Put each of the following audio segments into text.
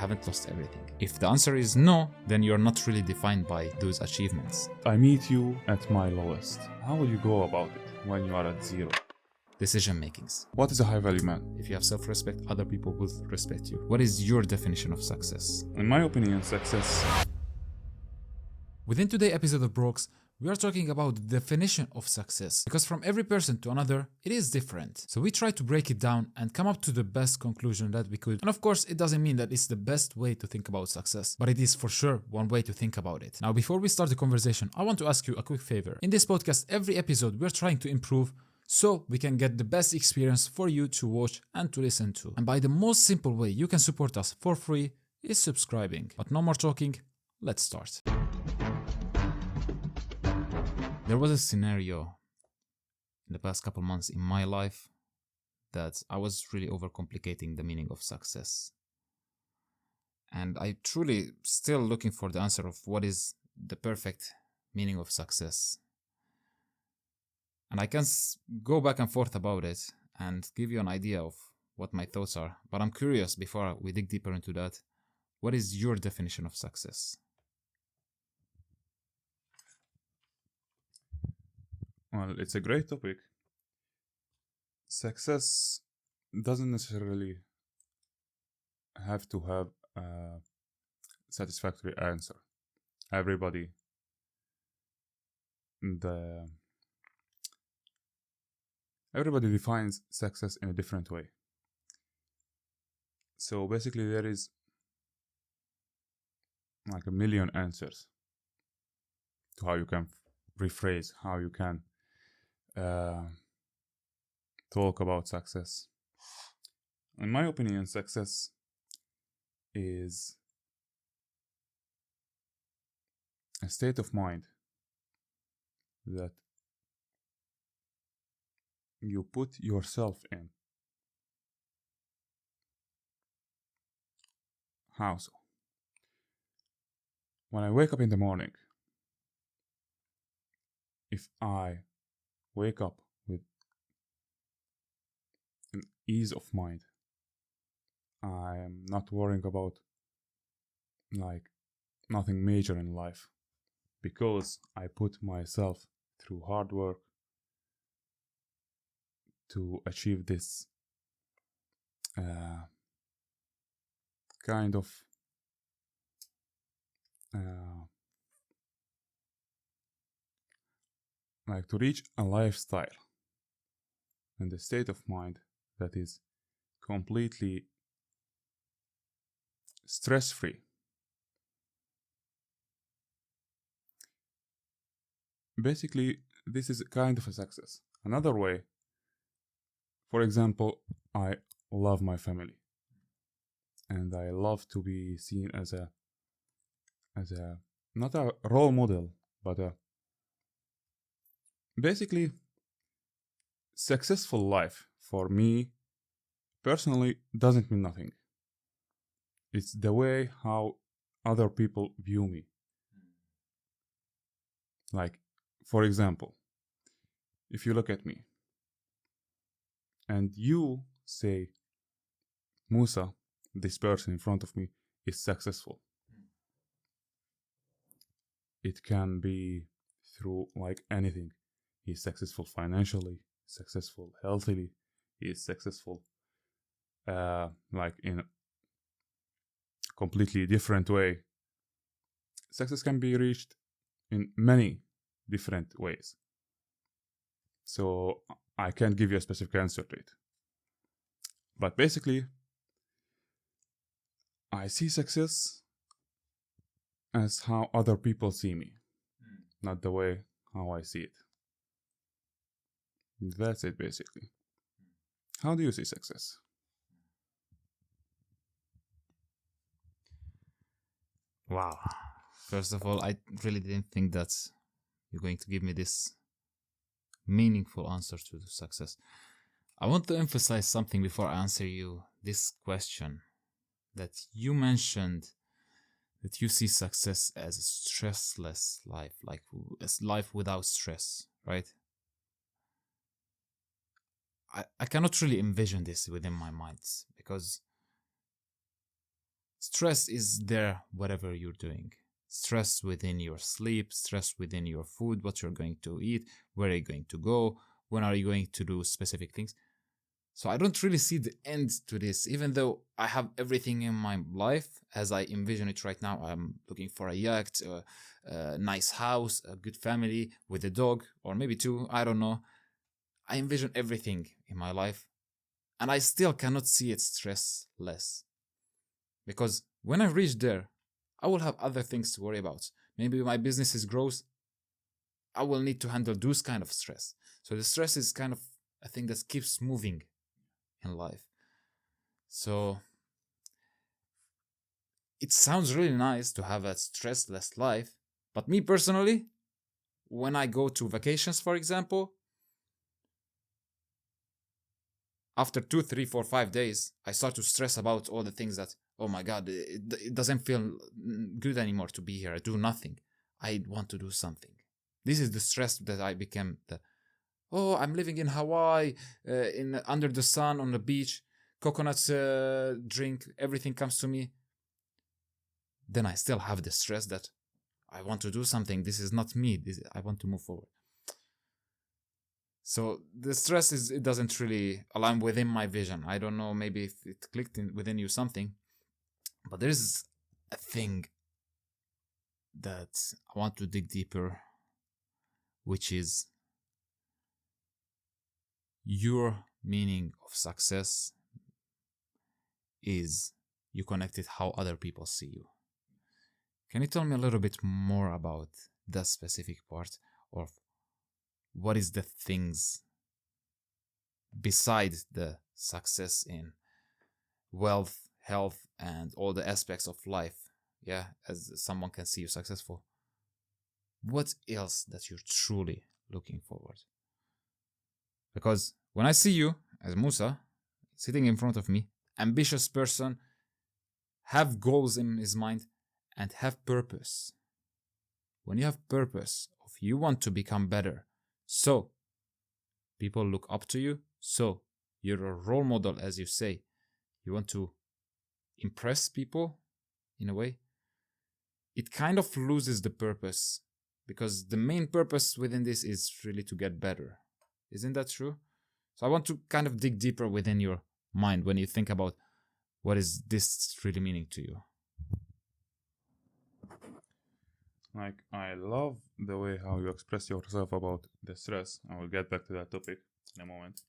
haven't lost everything? If the answer is no, then you're not really defined by those achievements. I meet you at my lowest. How will you go about it when you are at zero? Decision makings. What is a high value man? If you have self-respect, other people will respect you. What is your definition of success? In my opinion, success. Within today's episode of Brooks, we are talking about the definition of success, because from every person to another, it is different. So we try to break it down and come up to the best conclusion that we could. And of course, it doesn't mean that it's the best way to think about success, but it is for sure one way to think about it. Now, before we start the conversation, I want to ask you a quick favor. In this podcast, every episode, we're trying to improve so we can get the best experience for you to watch and to listen to. And by the most simple way you can support us for free is subscribing. But no more talking, let's start. There was a scenario in the past couple months in my life that I was really overcomplicating the meaning of success. And I truly still looking for the answer of what is the perfect meaning of success. And I can go back and forth about it and give you an idea of what my thoughts are. But I'm curious, before we dig deeper into that, what is your definition of success? Well, it's a great topic. Success doesn't necessarily have to have a satisfactory answer. Everybody defines success in a different way. So basically there is like a million answers to how you can rephrase, how you can talk about success. In my opinion, success is a state of mind that you put yourself in. How so? When I wake up in the morning, if I wake up with an ease of mind, I am not worrying about like nothing major in life, because I put myself through hard work to achieve this kind of like to reach a lifestyle and a state of mind that is completely stress-free. Basically, this is kind of a success. Another way, for example, I love my family, and I love to be seen as a not a role model, but basically successful life for me personally doesn't mean nothing. It's the way how other people view me. Like, for example, if you look at me and you say, Musa, this person in front of me is successful. It can be through like anything. He's successful financially, successful healthily, he is successful like in a completely different way. Success can be reached in many different ways. So I can't give you a specific answer to it. But basically, I see success as how other people see me, not the way how I see it. That's it, basically. How do you see success? Wow. First of all, I really didn't think that you're going to give me this meaningful answer to success. I want to emphasize something before I answer you this question, that you mentioned that you see success as a stressless life, like as life without stress, right? I cannot really envision this within my mind, because stress is there whatever you're doing. Stress within your sleep, stress within your food, what you're going to eat, where are you going to go, when are you going to do specific things. So I don't really see the end to this, even though I have everything in my life as I envision it right now. I'm looking for a yacht, a nice house, a good family with a dog, or maybe two, I don't know. I envision everything in my life, and I still cannot see it stressless. Because when I reach there, I will have other things to worry about. Maybe my business is grows, I will need to handle those kind of stress. So the stress is kind of a thing that keeps moving in life. So it sounds really nice to have a stressless life, but me personally, when I go to vacations, for example, after 2, 3, 4, 5 days, I start to stress about all the things that, oh my god, it doesn't feel good anymore to be here. I do nothing. I want to do something. This is the stress that I became. Oh, I'm living in Hawaii, in under the sun on the beach, coconuts drink, everything comes to me. Then I still have the stress that I want to do something. This is not me. I want to move forward. So the stress it doesn't really align within my vision. I don't know, maybe if it clicked within you something, but there is a thing that I want to dig deeper, which is your meaning of success is you connected how other people see you. Can you tell me a little bit more about that specific part, or what is the things besides the success in wealth, health, and all the aspects of life? Yeah, as someone can see you successful. What else that you're truly looking forward? Because when I see you as Musa sitting in front of me, ambitious person, have goals in his mind, and have purpose. When you have purpose of you want to become better, so people look up to you, so you're a role model, as you say. You want to impress people in a way. It kind of loses the purpose, because the main purpose within this is really to get better. Isn't that true? So I want to kind of dig deeper within your mind when you think about what is this really meaning to you. Like, I love the way how you express yourself about the stress. I will get back to that topic in a moment.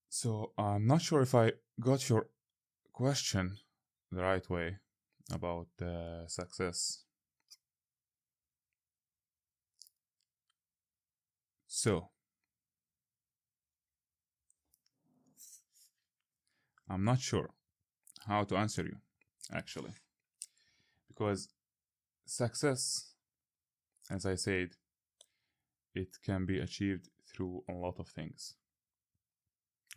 So I'm not sure if I got your question the right way about success. So I'm not sure how to answer you, actually, because success, as I said, it can be achieved through a lot of things.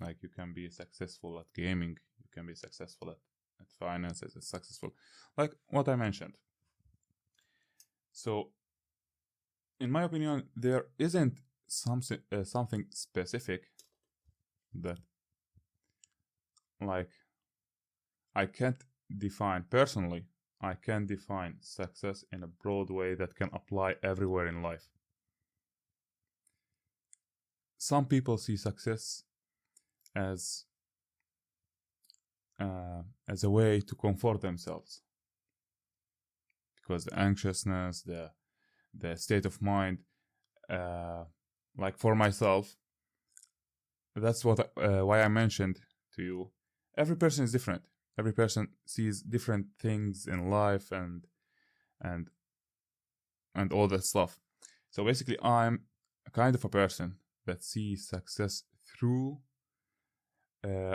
Like, you can be successful at gaming, you can be successful at finance, it's successful, like what I mentioned. So in my opinion, there isn't something specific that, like, I can't define personally. I can define success in a broad way that can apply everywhere in life. Some people see success as a way to comfort themselves, because the anxiousness, the state of mind, like for myself, that's what why I mentioned to you. Every person is different. Every person sees different things in life and all that stuff. So basically, I'm a kind of a person that sees success through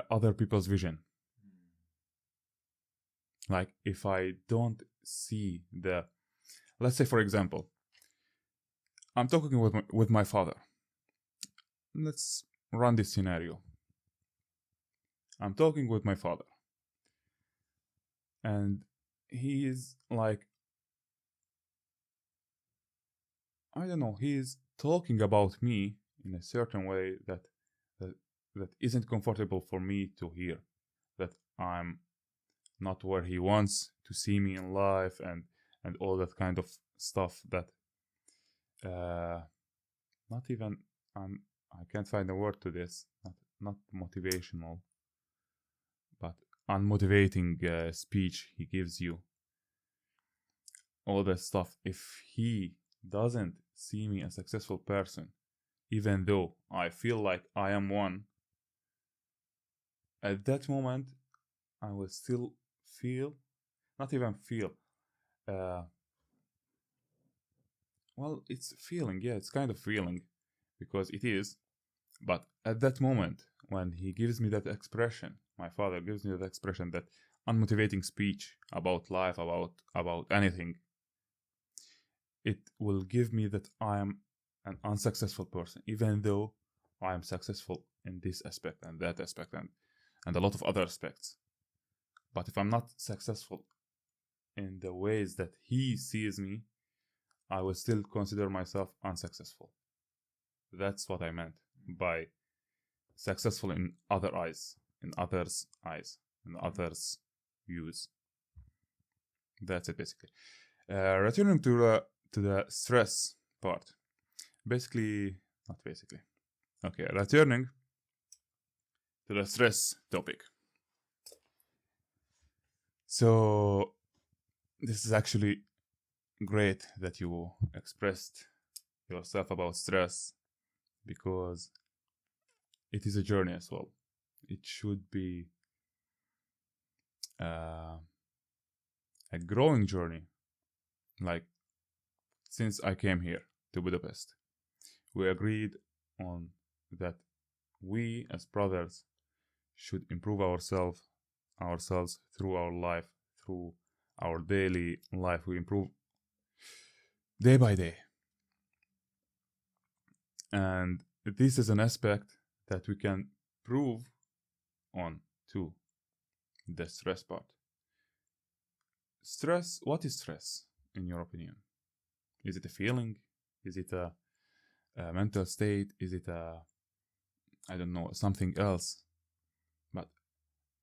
other people's vision. Like, if I don't see let's say, for example, I'm talking with my father. Let's run this scenario. I'm talking with my father, and he is like, I don't know, he is talking about me in a certain way that isn't comfortable for me to hear. That I'm not where he wants to see me in life, and all that kind of stuff that not even I can't find a word to this, not motivational, but unmotivating speech he gives you, all that stuff. If he doesn't see me as a successful person, even though I feel like I am one, at that moment I will still feel, not even feel, well, it's feeling, yeah, it's kind of feeling, because it is. But at that moment, when he gives me that expression, my father gives me that expression, that unmotivating speech about life, about anything, it will give me that I am an unsuccessful person, even though I am successful in this aspect and that aspect and a lot of other aspects. But if I'm not successful in the ways that he sees me, I will still consider myself unsuccessful. That's what I meant by successful in other eyes, in others' eyes, in others' views. That's it, basically. Returning to the stress part. Not basically. Okay, returning to the stress topic. So, this is actually great that you expressed yourself about stress, because it is a journey as well. It should be a growing journey. Like, since I came here to Budapest, we agreed on that we as brothers should improve ourselves through our life, through our daily life. We improve day by day. And this is an aspect that we can prove on too, the stress part. Stress, what is stress in your opinion? Is it a feeling? Is it a mental state? Is it I don't know, something else? But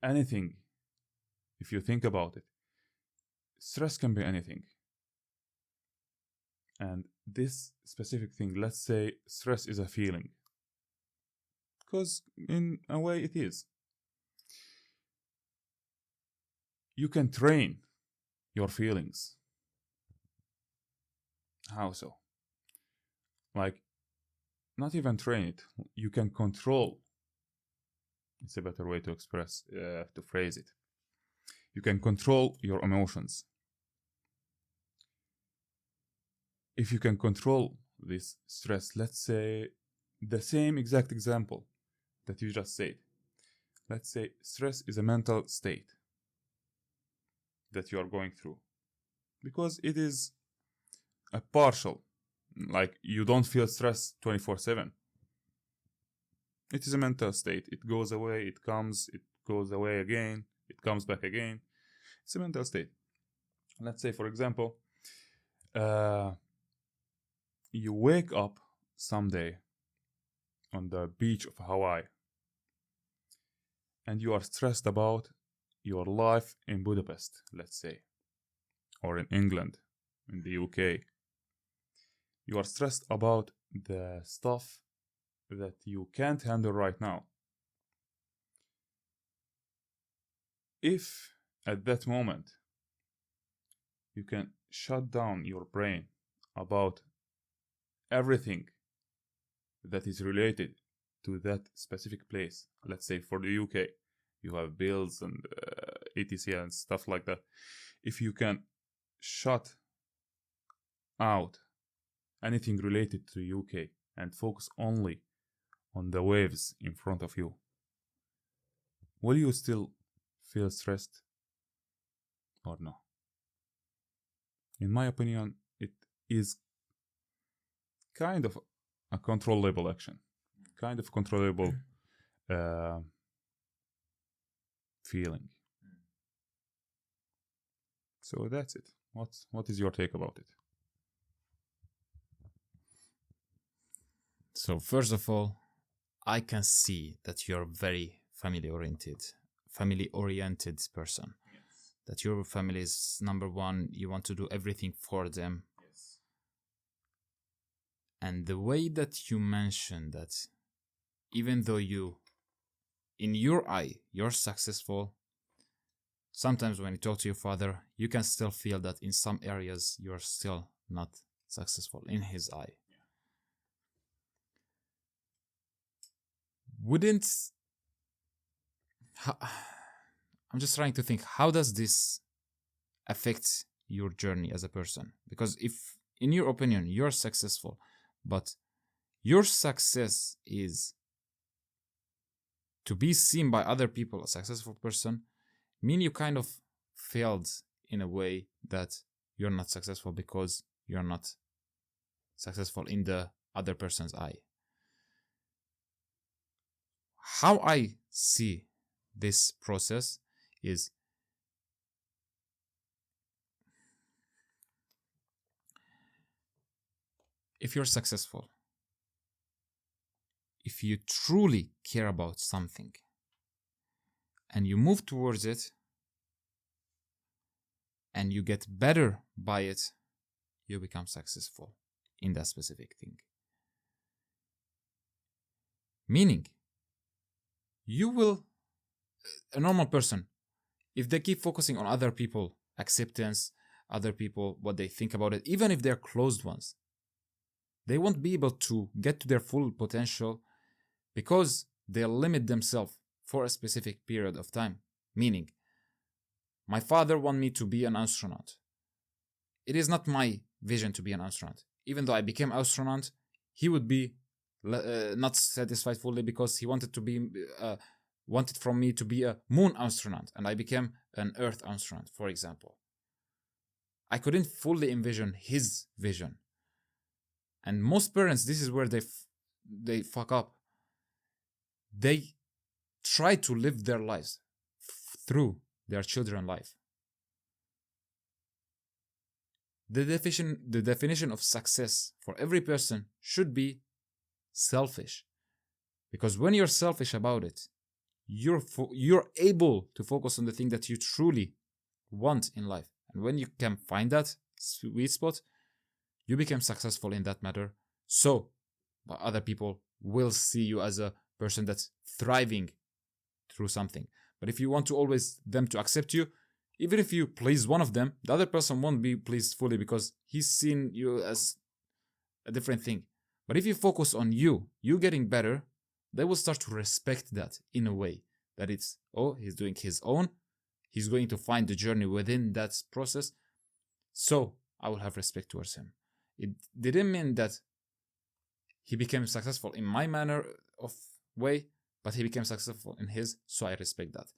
anything, if you think about it, stress can be anything. And this specific thing, let's say stress is a feeling, because in a way it is. You can train your feelings. How so? Like, not even train it, you can control. It's a better way to express, to phrase it. You can control your emotions. If you can control this stress, let's say the same exact example that you just said. Let's say stress is a mental state that you are going through, because it is a partial, like you don't feel stress 24/7. It is a mental state. It goes away, it comes, it goes away again, it comes back again. It's a mental state. Let's say, for example, you wake up someday on the beach of Hawaii and you are stressed about your life in Budapest, let's say, or in England, in the UK. You are stressed about the stuff that you can't handle right now. If at that moment you can shut down your brain about everything that is related to that specific place, let's say for the UK, you have bills and etc and stuff like that. If you can shut out anything related to UK and focus only on the waves in front of you, will you still feel stressed or no? In my opinion, it is kind of a controllable action, kind of controllable feeling. So that's it. What is your take about it? So first of all, I can see that you're very family oriented person. that your family is number one. You want to do everything for them. Yes. And the way that you mentioned that even though in your eye, you're successful, sometimes when you talk to your father, you can still feel that in some areas you're still not successful in his eye. Wouldn't... I'm just trying to think, how does this affect your journey as a person? Because if, in your opinion, you're successful, but your success is to be seen by other people, a successful person, mean you kind of failed in a way that you're not successful because you're not successful in the other person's eye. How I see this process is, if you're successful, if you truly care about something and you move towards it and you get better by it, you become successful in that specific thing. Meaning, you will, a normal person, if they keep focusing on other people, acceptance, other people, what they think about it, even if they're closed ones, they won't be able to get to their full potential because they'll limit themselves for a specific period of time. Meaning, my father wants me to be an astronaut. It is not my vision to be an astronaut. Even though I became astronaut, he would be not satisfied fully because he wanted from me to be a moon astronaut, and I became an Earth astronaut, for example. I couldn't fully envision his vision. And most parents, this is where they fuck up. They try to live their lives through their children's life. The definition of success for every person should be selfish. Because when you're selfish about it, you're able to focus on the thing that you truly want in life. And when you can find that sweet spot, you become successful in that matter. So other people will see you as a person that's thriving through something. But if you want to always them to accept you, even if you please one of them, the other person won't be pleased fully because he's seen you as a different thing. But if you focus on you getting better, they will start to respect that in a way that it's, oh, he's doing his own. He's going to find the journey within that process. So I will have respect towards him. It didn't mean that he became successful in my manner of way, but he became successful in his, so I respect that.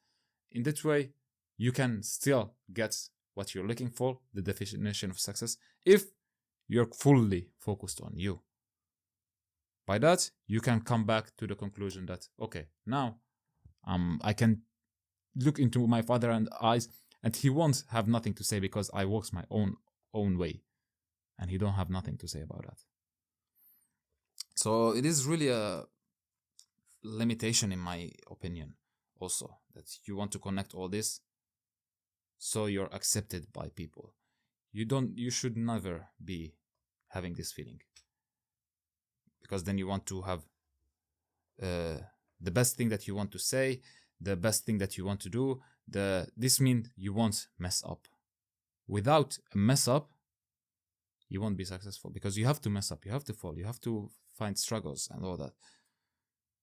In that way, you can still get what you're looking for, the definition of success, if you're fully focused on you. By that, you can come back to the conclusion that, okay, now I can look into my father's eyes and he won't have nothing to say because I walk my own way. And he don't have nothing to say about that. So it is really a limitation in my opinion also, that you want to connect all this so you're accepted by people. You should never be having this feeling, because then you want to have the best thing that you want to say, the best thing that you want to do. This means you won't mess up. Without a mess up, you won't be successful, because you have to mess up, you have to fall, you have to find struggles and all that.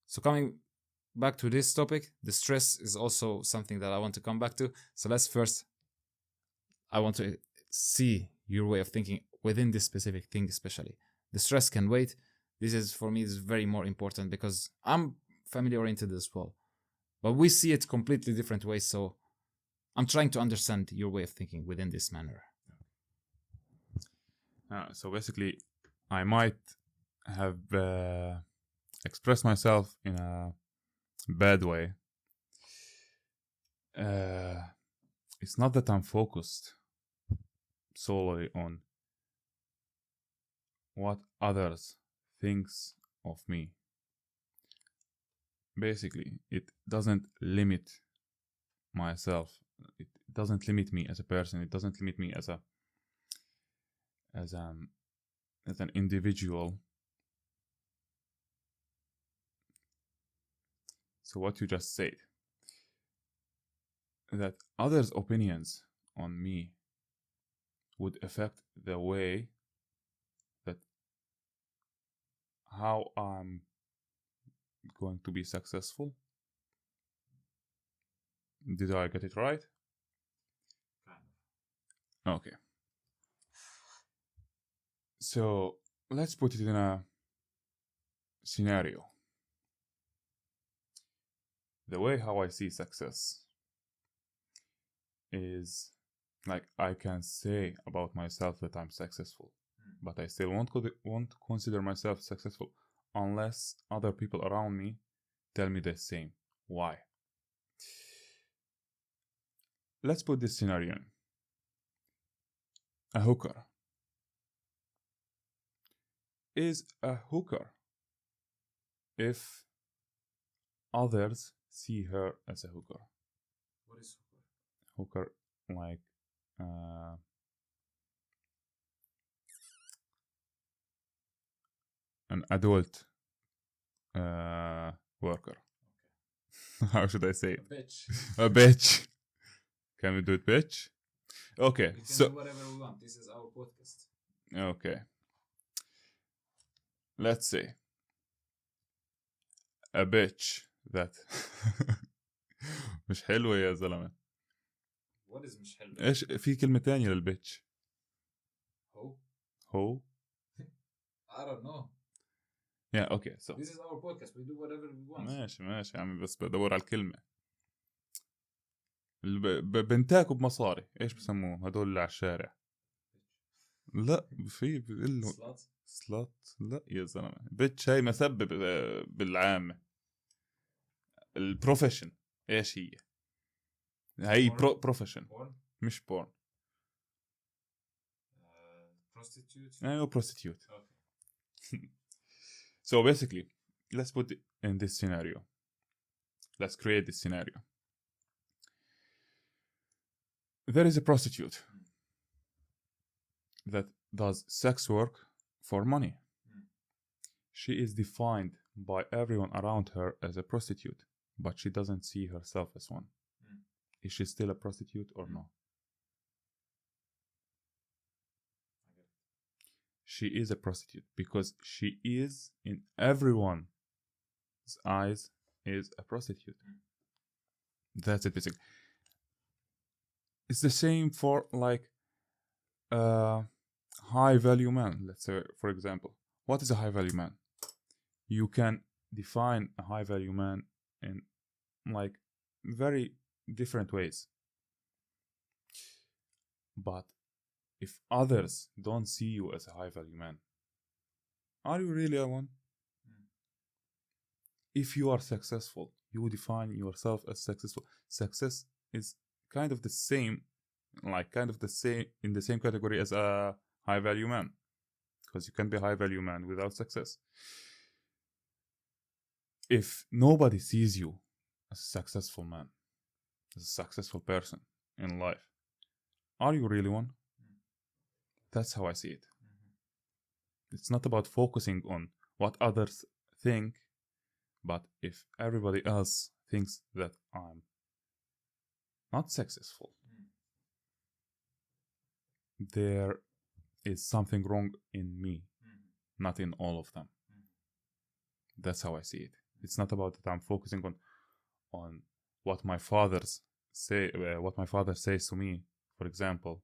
So coming back to this topic, the stress is also something that I want to come back to. So I want to see your way of thinking within this specific thing, especially. The stress can wait. This is, for me, is very more important because I'm family oriented as well. But we see it completely different ways. So I'm trying to understand your way of thinking within this manner. So basically, I might have expressed myself in a bad way. It's not that I'm focused solely on what others thinks of me. Basically, it doesn't limit myself. It doesn't limit me as a person. It doesn't limit me as an individual. So what you just said, that others' opinions on me would affect the way that how I'm going to be successful. Did I get it right? Okay. So let's put it in a scenario. The way how I see success is like I can say about myself that I'm successful, but I still won't consider myself successful unless other people around me tell me the same. Why? Let's put this scenario in. A hooker. Is a hooker if others see her as a hooker? What is Hooker, like an adult worker. Okay. How should I say it? A bitch. A bitch. Can we do it, bitch? Okay. We can So do whatever we want. This is our podcast. okay. Let's say a bitch that مش حلوة يا زلمة. What is مش حلو؟ ايش في كلمة تانية للبitch؟ Who? I don't know. Yeah, okay. So this is our podcast. We do whatever we want. ماشي يا عمي بس بدور على الكلمة. بنتاكوا بمصاري ايش بسموه هدول اللي على الشارع؟ لا في بيقول له سلات. لا يا زلمة بيتش هاي مسبب بالعامة. البروفيشن ايش هي؟ هاي بروفيشن مش بورن. Prostitute. ايوه prostitute. Okay. So basically, let's put it in this scenario. Let's create this scenario. There is a prostitute that does sex work for money. She is defined by everyone around her as a prostitute, but she doesn't see herself as one. Is she still a prostitute or no? She is a prostitute because she is, in everyone's eyes, is a prostitute. That's it, basically. It's the same for like high value man. Let's say, for example, what is a high value man? You can define a high value man in like very different ways. But if others don't see you as a high value man, are you really a one? If you are successful, you define yourself as successful. Success is kind of the same in the same category as a high value man, because you can be a high value man without success. If nobody sees you as a successful man, as a successful person in life, are you really one? That's how I see it. It's not about focusing on what others think, but if everybody else thinks that I'm not successful, there is something wrong in me, not in all of them. That's how I see it. It's not about that I'm focusing on what my fathers say, what my father says to me, for example,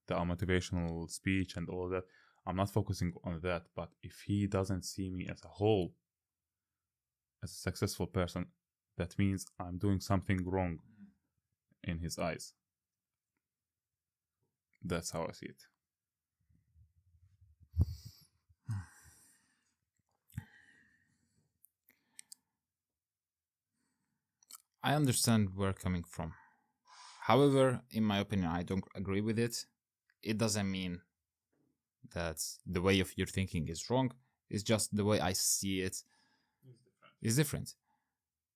the motivational speech and all that. I'm not focusing on that, but if he doesn't see me as a whole, as a successful person, that means I'm doing something wrong in his eyes. That's how I see it. I understand where you're coming from. However, in my opinion, I don't agree with it. It doesn't mean that the way of your thinking is wrong. It's just the way I see it is different.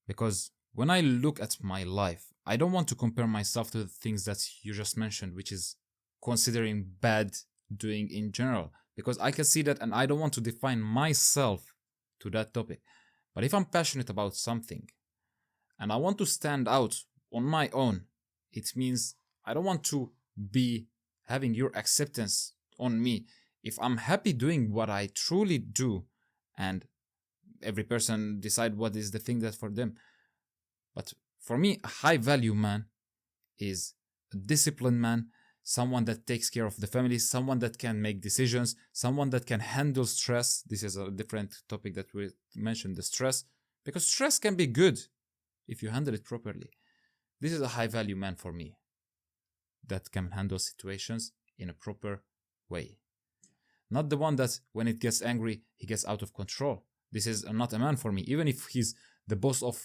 Because when I look at my life, I don't want to compare myself to the things that you just mentioned, which is considering bad doing in general, because I can see that and I don't want to define myself to that topic. But if I'm passionate about something and I want to stand out on my own, it means I don't want to be having your acceptance on me. If I'm happy doing what I truly do, and every person decide what is the thing that for them. But for me, a high value man is a disciplined man, someone that takes care of the family, someone that can make decisions, someone that can handle stress. This is a different topic that we mentioned, the stress, because stress can be good if you handle it properly. This is a high value man for me that can handle situations in a proper way. Not the one that when it gets angry, he gets out of control. This is not a man for me, even if he's the boss of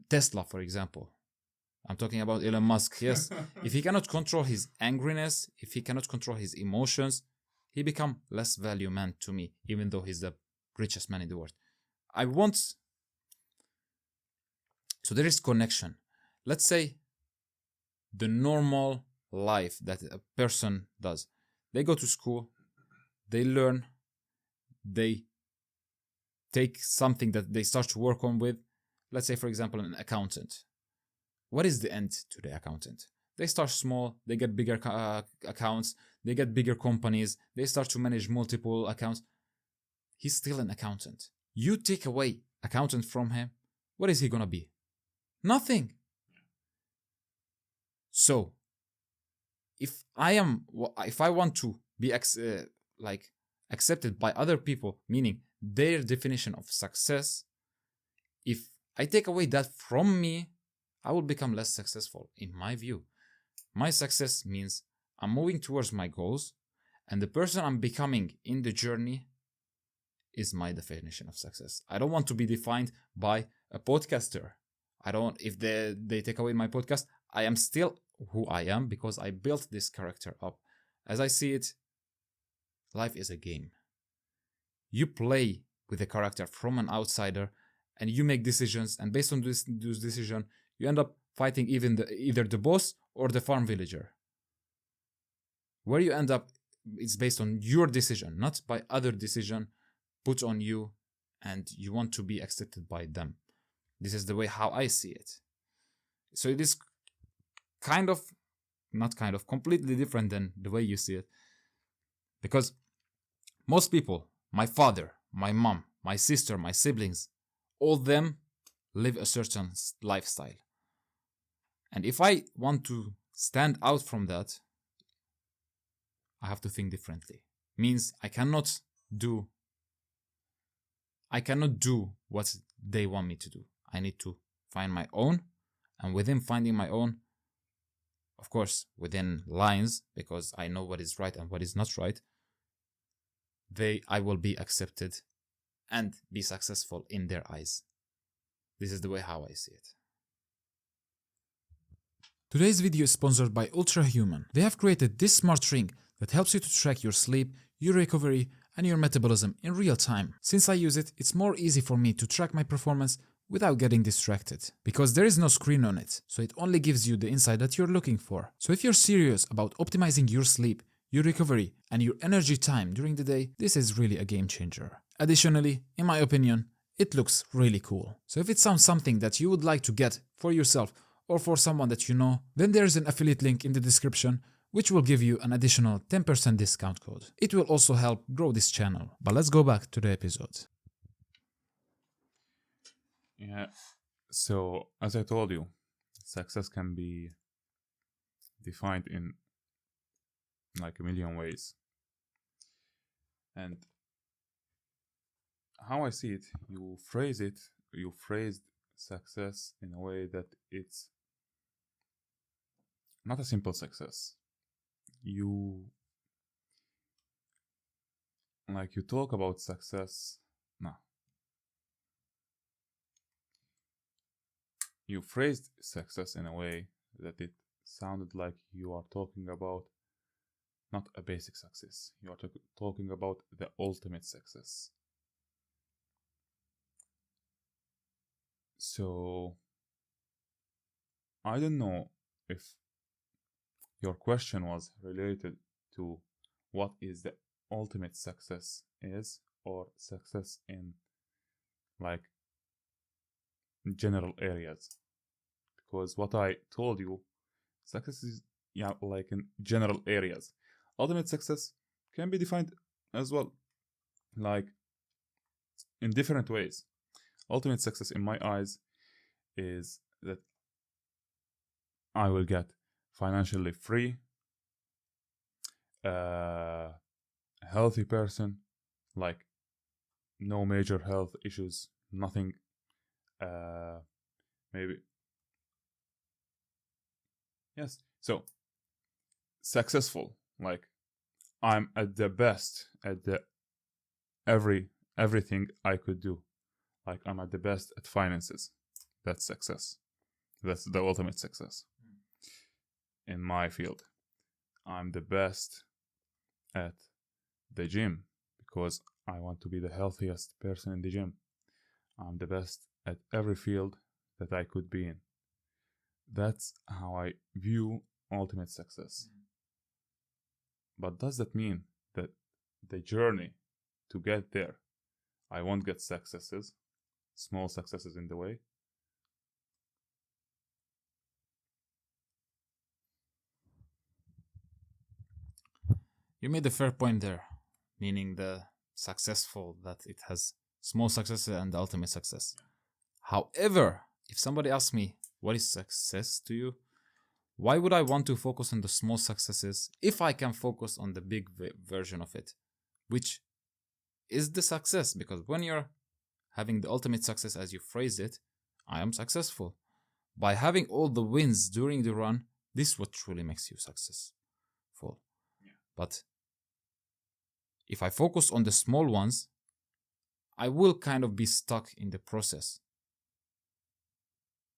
Tesla, for example. I'm talking about Elon Musk, yes. If he cannot control his angriness, if he cannot control his emotions, he become less value man to me, even though he's the richest man in the world. So there is connection. Let's say the normal life that a person does. They go to school, they learn, they take something that they start to work on with. Let's say, for example, an accountant. What is the end to the accountant? They start small, they get bigger accounts, they get bigger companies, they start to manage multiple accounts. He's still an accountant. You take away accountant from him, what is he gonna be? Nothing. So, if I want to be accepted by other people, meaning their definition of success, if I take away that from me, I will become less successful in my view. My success means I'm moving towards my goals, and the person I'm becoming in the journey is my definition of success. I don't want to be defined by a podcaster. If they take away my podcast, I am still who I am because I built this character up. As I see it, life is a game. You play with a character from an outsider and you make decisions, and based on those decisions, you end up fighting either the boss or the farm villager. Where you end up, it's based on your decision, not by other decision put on you, and you want to be accepted by them. This is the way how I see it. So it is completely different than the way you see it. Because most people, my father, my mom, my sister, my siblings, all them live a certain lifestyle. And if I want to stand out from that, I have to think differently. Means I cannot do what they want me to do. I need to find my own, and within finding my own, of course, within lines, because I know what is right and what is not right, I will be accepted and be successful in their eyes. This is the way how I see it. Today's video is sponsored by Ultrahuman. They have created this smart ring that helps you to track your sleep, your recovery, and your metabolism in real time. Since I use it, it's more easy for me to track my performance without getting distracted, because there is no screen on it, so it only gives you the insight that you're looking for. So if you're serious about optimizing your sleep, your recovery, and your energy time during the day, this is really a game changer. Additionally, in my opinion, it looks really cool. So if it sounds something that you would like to get for yourself or for someone that you know, then there's an affiliate link in the description which will give you an additional 10% discount code. It will also help grow this channel. But let's go back to the episode. Yeah, so as I told you, success can be defined in like a million ways. And how I see it, you phrased success in a way that it's not a simple success. You talk about success. No. You phrased success in a way that it sounded like you are talking about not a basic success. You are talking about the ultimate success. So I don't know if your question was related to what is the ultimate success is, or success in like general areas. Because what I told you, success is like in general areas. Ultimate success can be defined as well, like in different ways. Ultimate success in my eyes is that I will get financially free, a healthy person, like no major health issues, nothing, maybe. Yes. So successful, like I'm at the best at the everything I could do. Like I'm at the best at finances. That's success. That's the ultimate success in my field. I'm the best at the gym because I want to be the healthiest person in the gym. I'm the best at every field that I could be in. That's how I view ultimate success. But does that mean that the journey to get there, I won't get successes, small successes in the way? You made a fair point there, meaning the successful, that it has small successes and ultimate success. However, if somebody asks me, what is success to you? Why would I want to focus on the small successes if I can focus on the big version of it, which is the success? Because when you're having the ultimate success, as you phrased it, I am successful. By having all the wins during the run, this is what truly makes you successful. Yeah. But if I focus on the small ones, I will kind of be stuck in the process.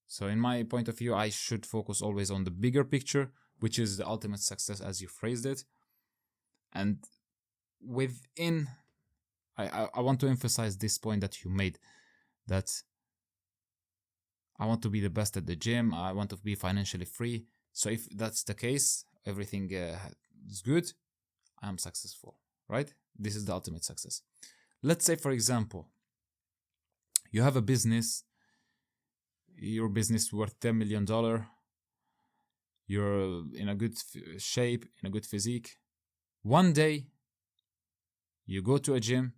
So in my point of view, I should focus always on the bigger picture, which is the ultimate success as you phrased it. And within, I want to emphasize this point that you made, that I want to be the best at the gym, I want to be financially free. So if that's the case, everything is good, I'm successful, right? This is the ultimate success. Let's say, for example, you have a business, your business worth $10 million, you're in a good shape, in a good physique. One day, you go to a gym,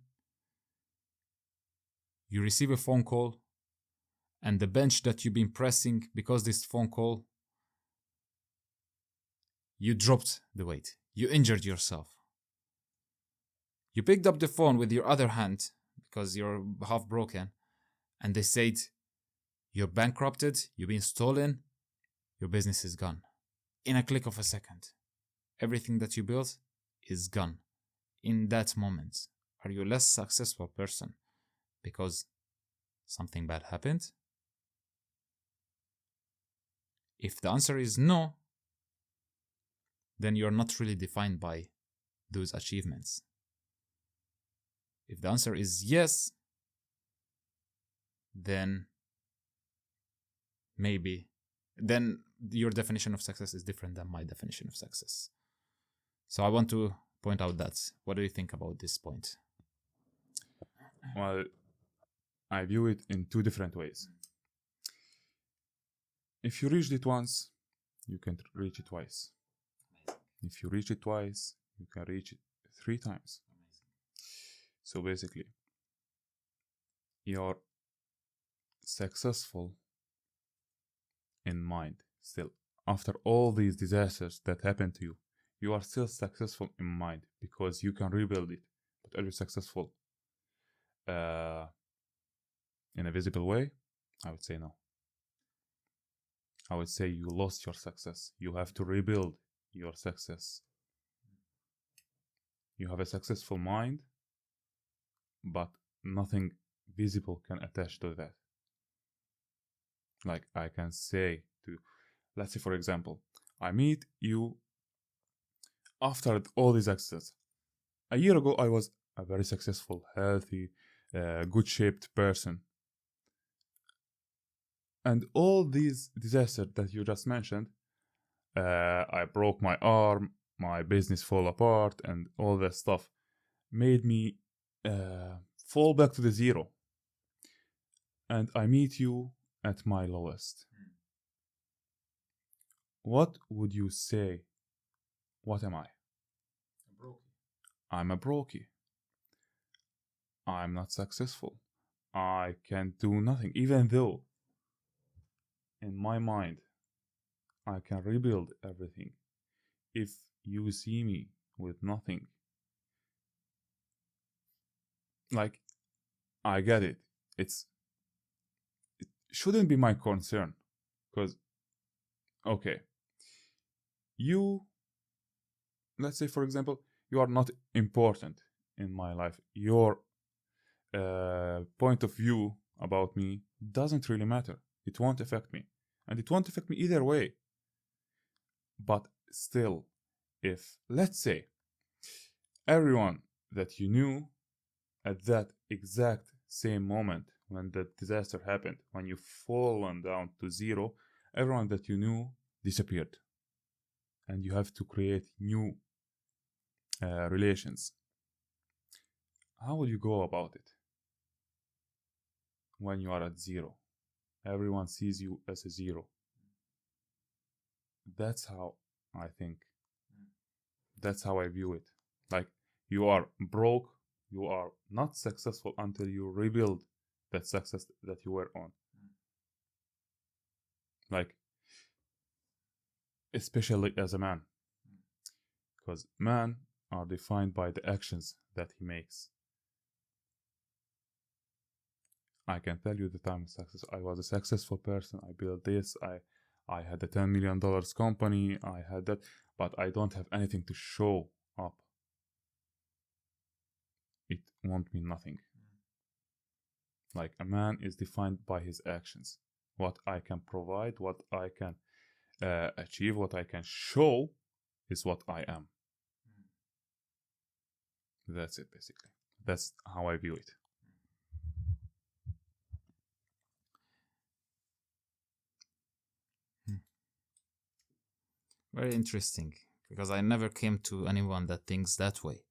you receive a phone call, and the bench that you've been pressing because this phone call, you dropped the weight, you injured yourself. You picked up the phone with your other hand because you're half broken, and they said, you're bankrupted, you've been stolen, your business is gone. In a click of a second, everything that you built is gone. In that moment, are you a less successful person because something bad happened? If the answer is no, then you're not really defined by those achievements. If the answer is yes, then maybe, then your definition of success is different than my definition of success. So I want to point out that. What do you think about this point? Well, I view it in two different ways. If you reached it once, you can reach it twice. If you reach it twice, you can reach it 3 times. So basically, you're successful in mind still. After all these disasters that happened to you, you are still successful in mind because you can rebuild it. But are you successful in a visible way? I would say no. I would say you lost your success. You have to rebuild your success. You have a successful mind, but nothing visible can attach to that. Like I can say to, let's say for example, I meet you after all these accidents. A year ago, I was a very successful, healthy, good-shaped person. And all these disasters that you just mentioned, I broke my arm, my business fall apart, and all that stuff made me fall back to the zero. And I meet you at my lowest. What would you say? What am I? A brokey. I'm a brokey. I'm not successful. I can do nothing, even though in my mind I can rebuild everything. If you see me with nothing, like, I get it. It shouldn't be my concern, because, okay, let's say, for example, you are not important in my life. Your point of view about me doesn't really matter. It won't affect me, and it won't affect me either way. But still, if, let's say, everyone that you knew at that exact same moment when the disaster happened, when you fallen down to zero, everyone that you knew disappeared, and you have to create new relations. How would you go about it when you are at zero? Everyone sees you as a zero. That's how I think. That's how I view it. Like, you are broke, you are not successful until you rebuild that success that you were on. Like, especially as a man. Because men are defined by the actions that he makes. I can tell you that I was a successful person. I built this. I had a $10 million company. I had that, but I don't have anything to show up. It won't mean nothing. Like, a man is defined by his actions. What I can provide, what I can achieve, what I can show is what I am. That's it, basically. That's how I view it. Very interesting, because I never came to anyone that thinks that way.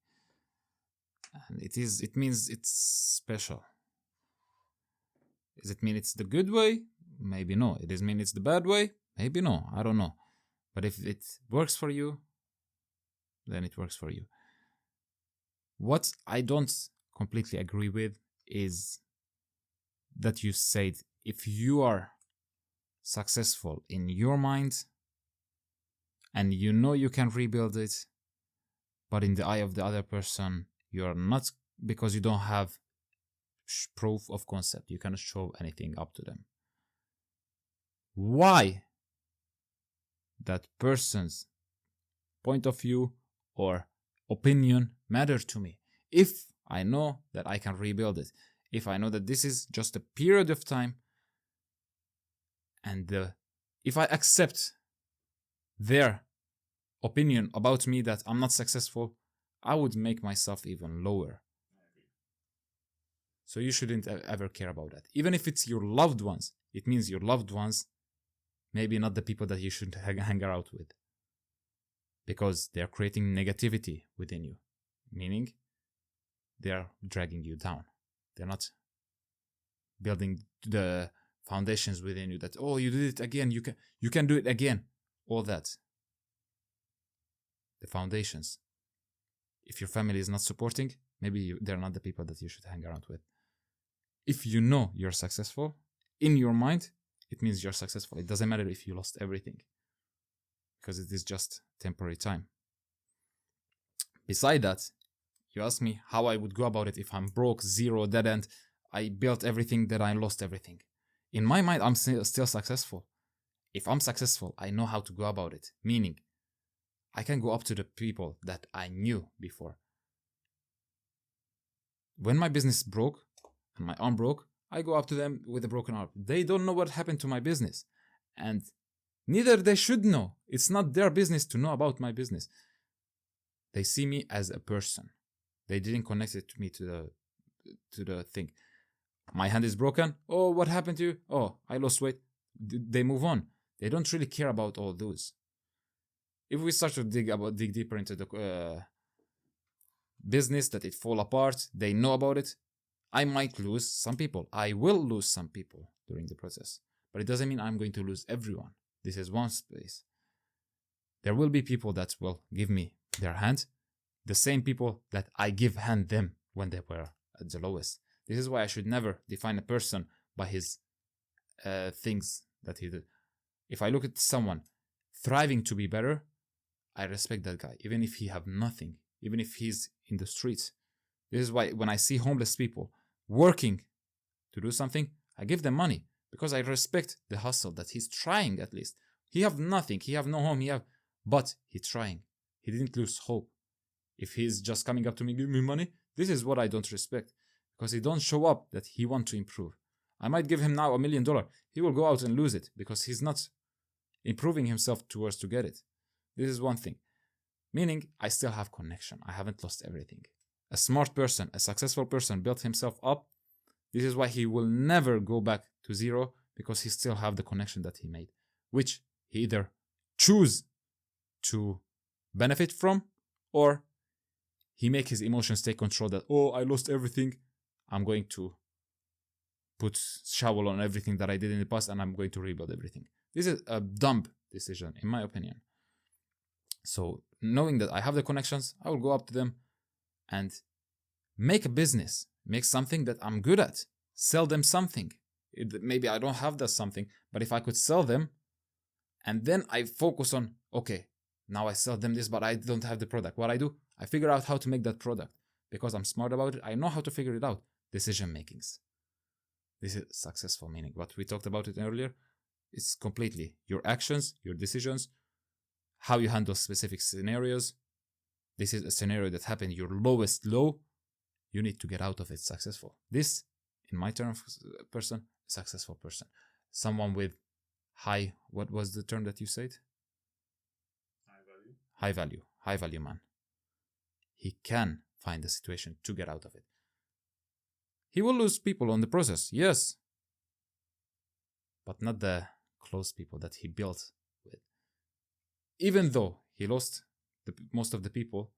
And it means it's special. Does it mean it's the good way? Maybe no. It does mean it's the bad way? Maybe no. I don't know. But if it works for you, then it works for you. What I don't completely agree with is that you said if you are successful in your mind and you know you can rebuild it, but in the eye of the other person, you are not, because you don't have proof of concept. You cannot show anything up to them. Why that person's point of view or opinion matter to me? If I know that I can rebuild it, if I know that this is just a period of time, and if I accept their opinion about me that I'm not successful, I would make myself even lower. So you shouldn't ever care about that. Even if it's your loved ones, it means your loved ones, maybe not the people that you should hang out with, because they're creating negativity within you, meaning they're dragging you down. They're not building the foundations within you that, oh, you did it again, you can do it again. All that. The foundations. If your family is not supporting, maybe they're not the people that you should hang around with. If you know you're successful, in your mind, it means you're successful. It doesn't matter if you lost everything, because it is just temporary time. Beside that, you ask me how I would go about it if I'm broke, zero, dead end. I built everything, then I lost everything. In my mind, I'm still successful. If I'm successful, I know how to go about it. Meaning, I can go up to the people that I knew before. When my business broke and my arm broke, I go up to them with a broken arm. They don't know what happened to my business. And neither they should know. It's not their business to know about my business. They see me as a person. They didn't connect it to me to the thing. My hand is broken. Oh, what happened to you? Oh, I lost weight. They move on. They don't really care about all those. If we start to dig deeper into the business, that it fall apart, they know about it, I might lose some people. I will lose some people during the process, but it doesn't mean I'm going to lose everyone. This is one space. There will be people that will give me their hand, the same people that I give hand them when they were at the lowest. This is why I should never define a person by his things that he did. If I look at someone thriving to be better, I respect that guy, even if he have nothing, even if he's in the streets. This is why when I see homeless people working to do something, I give them money because I respect the hustle that he's trying. At least he have nothing, he have no home, but he's trying. He didn't lose hope. If he's just coming up to me, give me money, this is what I don't respect, because he don't show up that he want to improve. I might give him now $1 million. He will go out and lose it because he's not improving himself towards to get it. This is one thing. Meaning, I still have connection. I haven't lost everything. A smart person, a successful person built himself up. This is why he will never go back to zero, because he still have the connection that he made, which he either choose to benefit from, or he make his emotions take control that, oh, I lost everything. I'm going to put shovel on everything that I did in the past and I'm going to rebuild everything. This is a dumb decision, in my opinion. So knowing that I have the connections, I will go up to them and make a business, make something that I'm good at, sell them something. Maybe I don't have that something, but if I could sell them, and then I focus on, okay, now I sell them this, but I don't have the product. What I do, I figure out how to make that product because I'm smart about it. I know how to figure it out. Decision makings. This is successful meaning. What we talked about it earlier, it's completely your actions, your decisions, how you handle specific scenarios. This is a scenario that happened, your lowest low. You need to get out of it successful. This, in my term of person, successful person. Someone with high, what was the term that you said? High value man. He can find a situation to get out of it. He will lose people on the process, yes, but not the close people that he built with. Even though he lost most of the people,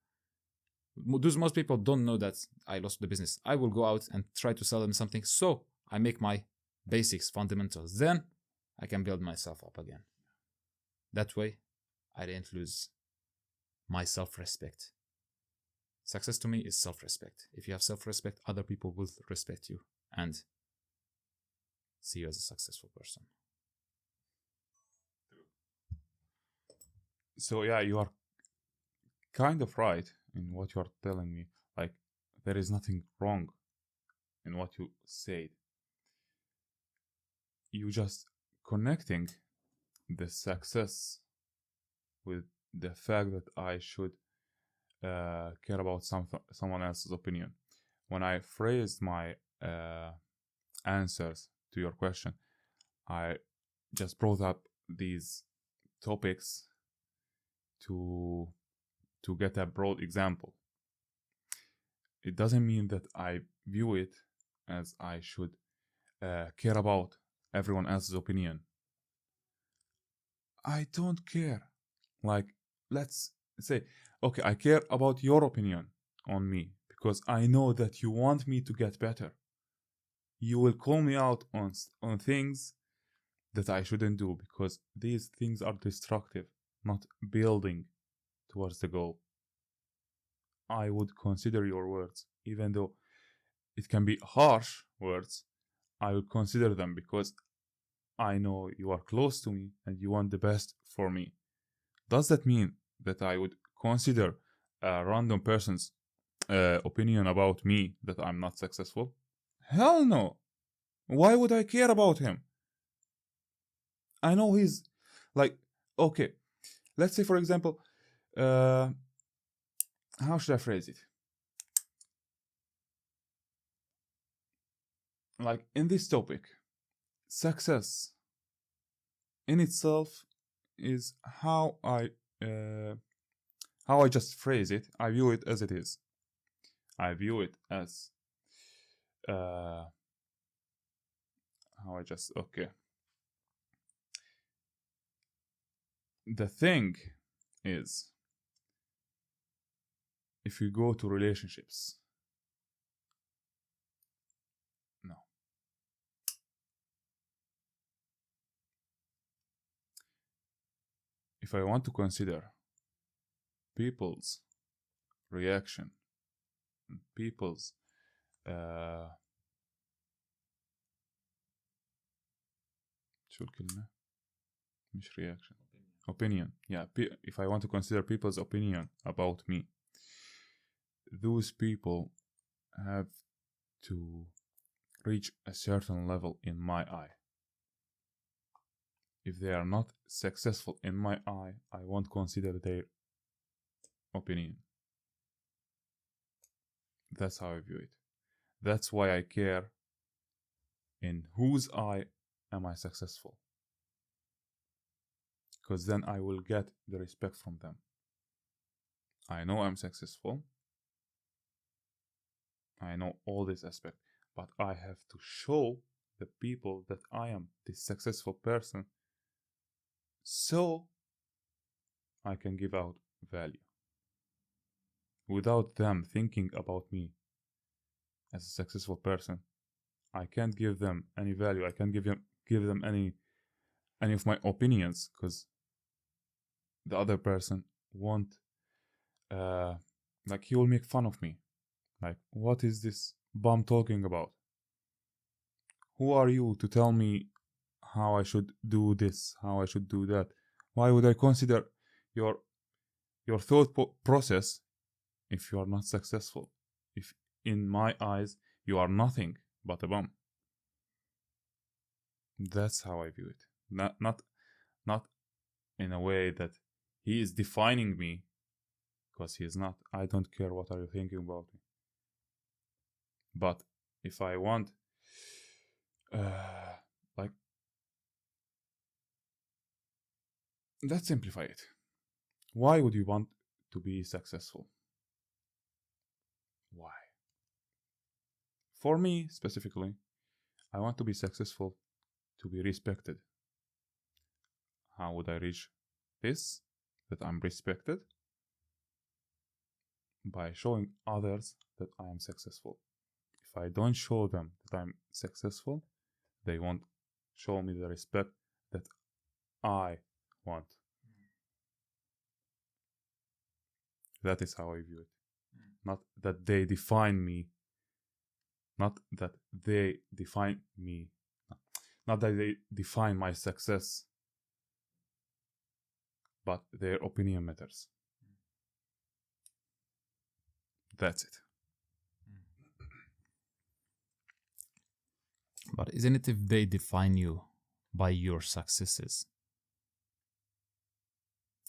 most people don't know that I lost the business. I will go out and try to sell them something, so I make my basics, fundamentals. Then I can build myself up again. That way, I didn't lose my self-respect. Success to me is self-respect. If you have self-respect, other people will respect you and see you as a successful person. So yeah, you are kind of right in what you are telling me. Like, there is nothing wrong in what you said. You just connecting the success with the fact that I should care about someone else's opinion. When I phrased my answers to your question, I just brought up these topics to get a broad example. It doesn't mean that I view it as I should care about everyone else's opinion. I don't care. Like, let's say, okay, I care about your opinion on me because I know that you want me to get better. You will call me out on things that I shouldn't do because these things are destructive, not building towards the goal. I would consider your words, even though it can be harsh words. I will consider them because I know you are close to me and you want the best for me. Does that mean that I would consider a random person's opinion about me that I'm not successful? Hell no. Why would I care about him? I know he's like, okay, let's say for example, how should I phrase it? Like, in this topic, success in itself is how I just phrase it. I view it as it is. I view it as the thing is, if you go to relationships, no. If I want to consider people's reaction, people's شو الكلمة؟ مش reaction. Opinion. Yeah, if I want to consider people's opinion about me, those people have to reach a certain level in my eye. If they are not successful in my eye, I won't consider their opinion. That's how I view it. That's why I care in whose eye am I successful. Because then I will get the respect from them. I know I'm successful. I know all this aspect, but I have to show the people that I am this successful person so I can give out value. Without them thinking about me as a successful person, I can't give them any value. I can't give them any of my opinions, because the other person won't like, he will make fun of me. Like, what is this bum talking about? Who are you to tell me how I should do this, how I should do that? Why would I consider your thought process if you are not successful? If in my eyes you are nothing but a bum. That's how I view it. Not in a way that he is defining me, because he is not. I don't care what are you thinking about me. But if I want, like, let's simplify it. Why would you want to be successful? Why? For me, specifically, I want to be successful to be respected. How would I reach this, that I'm respected? By showing others that I am successful. If I don't show them that I'm successful, they won't show me the respect that I want. That is how I view it. Not that they define me. Not that they define me. Not that they define my success. But their opinion matters. That's it. But isn't it if they define you by your successes?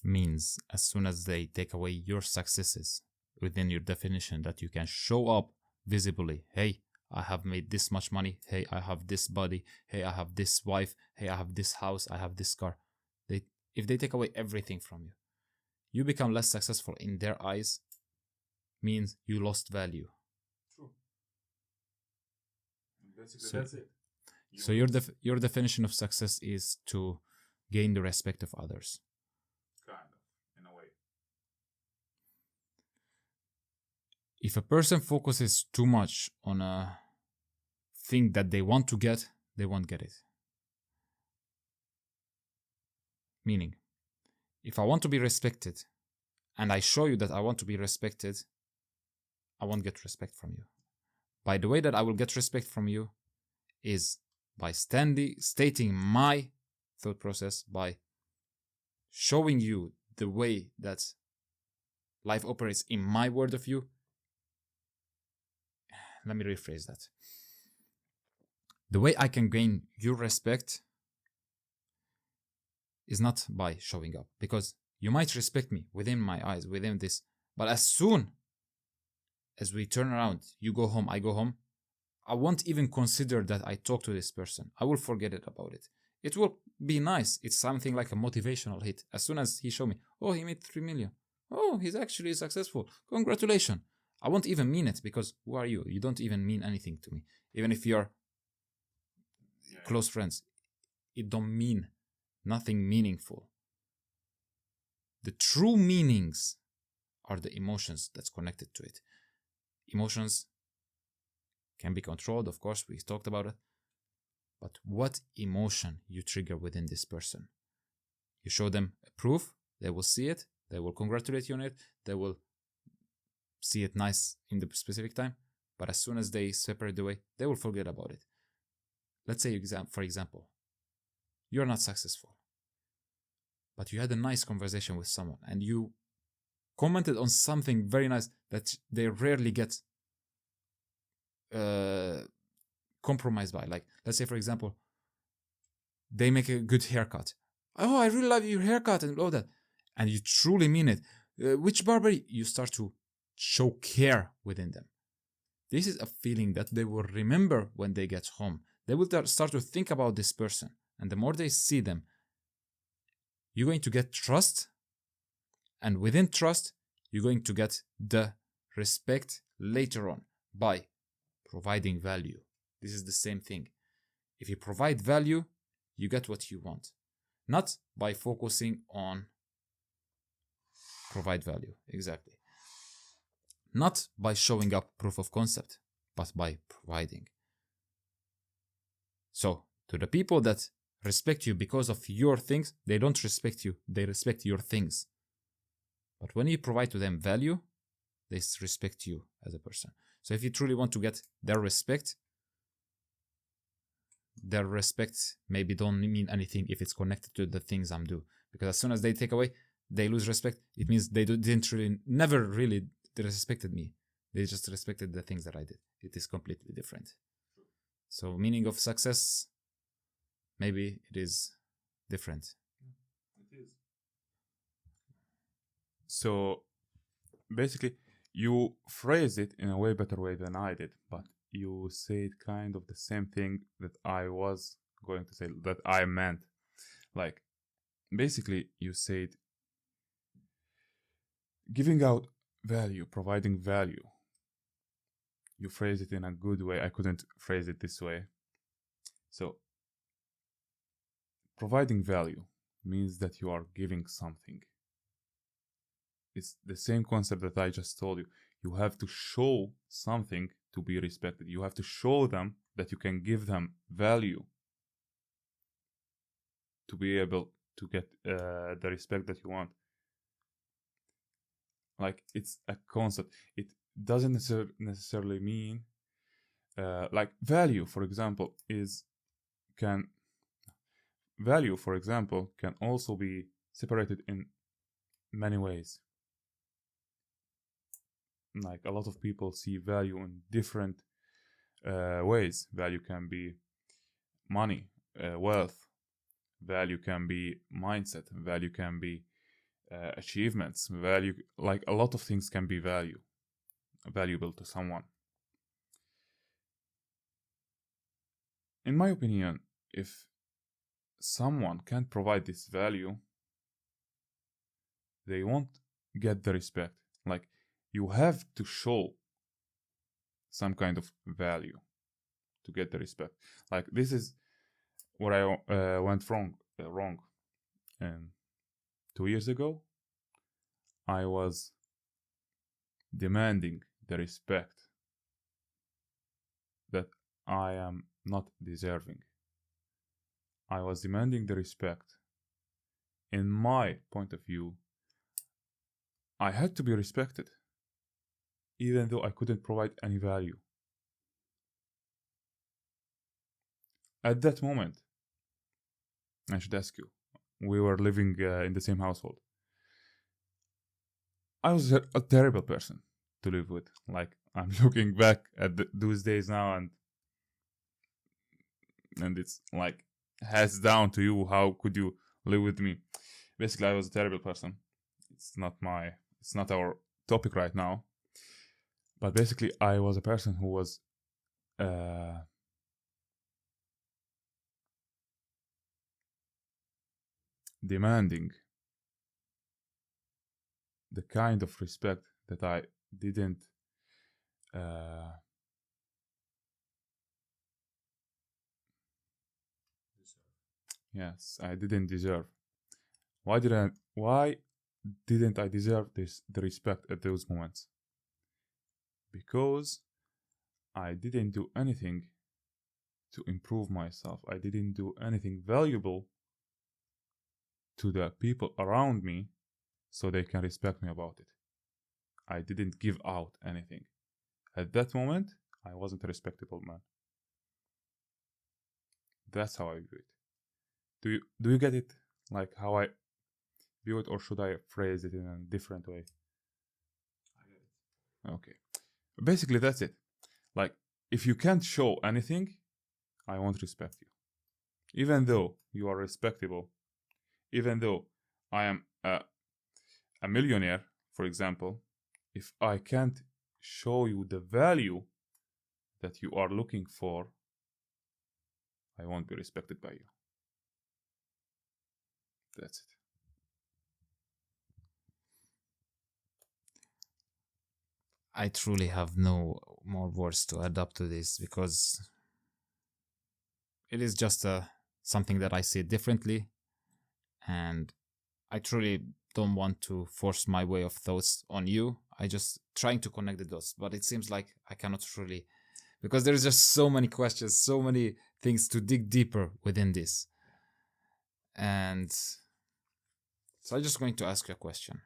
Means as soon as they take away your successes within your definition, that you can show up visibly. Hey, I have made this much money. Hey, I have this body. Hey, I have this wife. Hey, I have this house. I have this car. If they take away everything from you, you become less successful in their eyes, means you lost value. True. Basically, So- that's it. So your definition of success is to gain the respect of others. Kind of, in a way. If a person focuses too much on a thing that they want to get, they won't get it. Meaning, if I want to be respected and I show you that I want to be respected, I won't get respect from you. By the way that I will get respect from you is by stating my thought process, by showing you the way that life operates in my world of view. Let me rephrase that. The way I can gain your respect is not by showing up, because you might respect me within my eyes, within this, but as soon as we turn around, you go home, I go home, I won't even consider that I talk to this person. I will forget about it. It will be nice. It's something like a motivational hit. As soon as he showed me, oh, he made 3 million. Oh, he's actually successful. Congratulations. I won't even mean it, because who are you? You don't even mean anything to me. Even if you're close friends, it don't mean nothing meaningful. The true meanings are the emotions that's connected to it. Emotions can be controlled, of course, we talked about it. But what emotion you trigger within this person? You show them a proof, they will see it, they will congratulate you on it, they will see it nice in the specific time, but as soon as they separate the way, they will forget about it. Let's say, for example, you're not successful, but you had a nice conversation with someone and you commented on something very nice that they rarely get compromised by. Like, let's say, for example, they make a good haircut. Oh, I really love your haircut and all that. And you truly mean it. Which barber? You start to show care within them. This is a feeling that they will remember when they get home. They will start to think about this person. And the more they see them, you're going to get trust. And within trust, you're going to get the respect later on by providing value. This is the same thing. If you provide value, you get what you want. Not by focusing on provide value. Exactly. Not by showing up proof of concept, but by providing. So, to the people that respect you because of your things, they don't respect you, they respect your things. But when you provide to them value, they respect you as a person. So if you truly want to get their respect maybe don't mean anything if it's connected to the things I'm doing. Because as soon as they take away, they lose respect. It means they never really respected me. They just respected the things that I did. It is completely different. So meaning of success, maybe it is different. It is. So basically, you phrase it in a way better way than I did, but you said kind of the same thing that I was going to say, that I meant. Like, basically, you said giving out value, providing value. You phrase it in a good way. I couldn't phrase it this way. So, providing value means that you are giving something. It's the same concept that I just told you. You have to show something to be respected. You have to show them that you can give them value to be able to get the respect that you want. Like, it's a concept. It doesn't necessarily mean like value, for example, can also be separated in many ways. Like, a lot of people see value in different ways. Value can be money, wealth. Value can be mindset. Value can be achievements. Value, like, a lot of things can be valuable to someone. In my opinion, if someone can't provide this value, they won't get the respect. Like, you have to show some kind of value to get the respect. Like, this is where I went wrong. And 2 years ago, I was demanding the respect that I am not deserving. I was demanding the respect. In my point of view, I had to be respected, even though I couldn't provide any value. At that moment, I should ask you, we were living in the same household. I was a terrible person to live with. Like, I'm looking back at those days now, and it's like, hands down to you, how could you live with me? Basically, I was a terrible person. It's not our topic right now. But basically, I was a person who was demanding the kind of respect that I didn't yes, I didn't deserve. Why didn't I deserve the respect at those moments? Because I didn't do anything to improve myself. I didn't do anything valuable to the people around me so they can respect me about it. I didn't give out anything. At that moment, I wasn't a respectable man. That's how I view it. Do you get it? Like how I view it, or should I phrase it in a different way? I get it. Okay. Basically, that's it. Like, if you can't show anything, I won't respect you. Even though you are respectable, even though I am a millionaire, for example, if I can't show you the value that you are looking for, I won't be respected by you. That's it. I truly have no more words to add up to this because it is just something that I see differently, and I truly don't want to force my way of thoughts on you. I just trying to connect the dots, but it seems like I cannot truly, because there's just so many questions, so many things to dig deeper within this. And so I'm just going to ask you a question.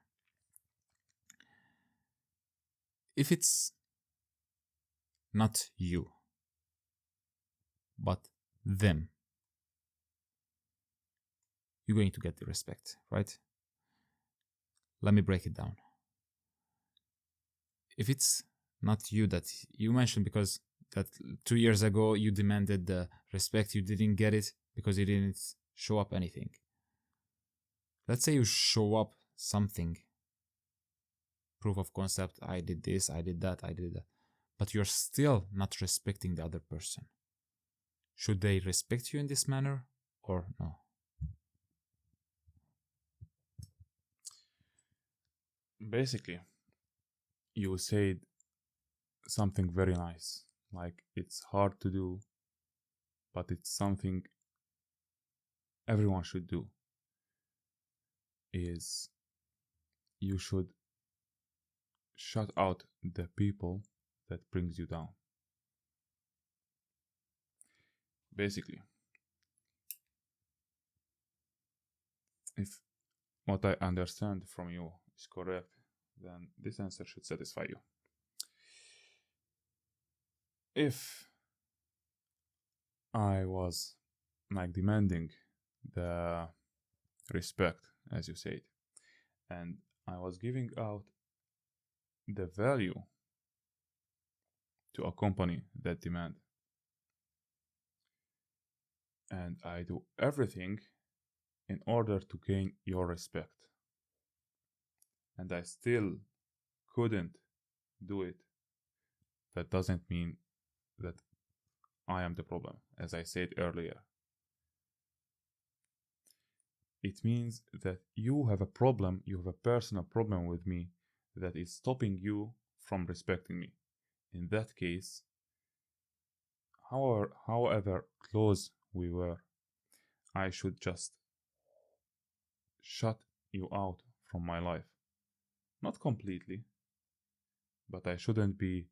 If it's not you, but them, you're going to get the respect, right? Let me break it down. If it's not you that you mentioned, because that 2 years ago you demanded the respect, you didn't get it because you didn't show up anything. Let's say you show up something, proof of concept, I did this, I did that, but you're still not respecting the other person. Should they respect you in this manner or no? Basically, you said something very nice. Like, it's hard to do, but it's something everyone should do. Is you should shut out the people that brings you down. Basically, if what I understand from you is correct, then this answer should satisfy you. If I was like demanding the respect, as you said, and I was giving out the value to accompany that demand, and I do everything in order to gain your respect, and I still couldn't do it, that doesn't mean that I am the problem, as I said earlier. It means that you have a problem, you have a personal problem with me that is stopping you from respecting me. In that case, however close we were, I should just shut you out from my life. Not completely, but I shouldn't be